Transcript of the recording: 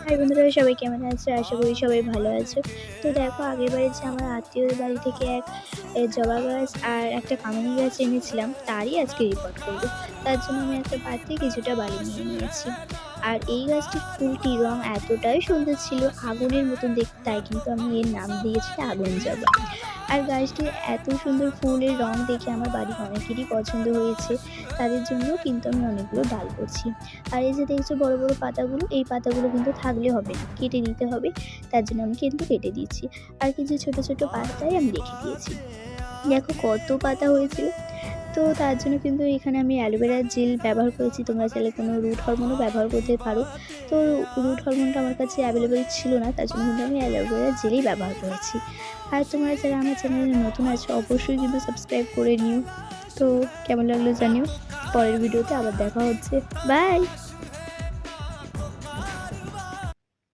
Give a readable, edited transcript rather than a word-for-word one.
High বন্ধুরা, সবাই কেমন আছো? আশা করি সবাই ভালো আছো। তো দেখো, আগেরবারে যে আমার আত্মীয়দের বাড়ি থেকে জবা গাছ আর একটা কামিনী গাছ এনেছিলাম, তারই আজকে রিপোর্ট করব। তার জন্য আমি একটা পাত্রে কিছুটা বালি নিয়ে নিয়েছি। আর এই গাছটির ফুলটির রং এতটাই সুন্দর ছিল, আগুনের মতন দেখতে, তাই কিন্তু আমি এর নাম দিয়েছি আগুন জবা। আর গাছটির এত সুন্দর ফুলের রং দেখে আমার বাড়ির অনেকেরই পছন্দ হয়েছে। তাদের জন্য কিন্তু আমি অনেকগুলো ডাল করছি। আর এই যে দেখছো বড় বড় পাতাগুলো, এই পাতাগুলো কিন্তু থাকলে হবে না, কেটে দিতে হবে। তার জন্য আমি কিন্তু কেটে দিচ্ছি। আর কিছু ছোট ছোট পাতায় আমি রেখে দিয়েছি। দেখো কত পাতা হয়েছিল। তো তার জন্য কিন্তু এখানে আমি অ্যালোভেরার জেল ব্যবহার করেছি। তোমরা চাইলে কোনো রুট হরমোনও ব্যবহার করতে পারো। তো রুট হরমোনটা আমার কাছে অ্যাভেলেবেল ছিল না, তার জন্য কিন্তু আমি অ্যালোভেরার জেলই ব্যবহার করেছি। আর তোমরা যারা আমার চ্যানেলে নতুন আছো, অবশ্যই কিন্তু সাবস্ক্রাইব করে নিও। তো কেমন লাগলো জানিও। পরের ভিডিওতে আবার দেখা হচ্ছে। বাই।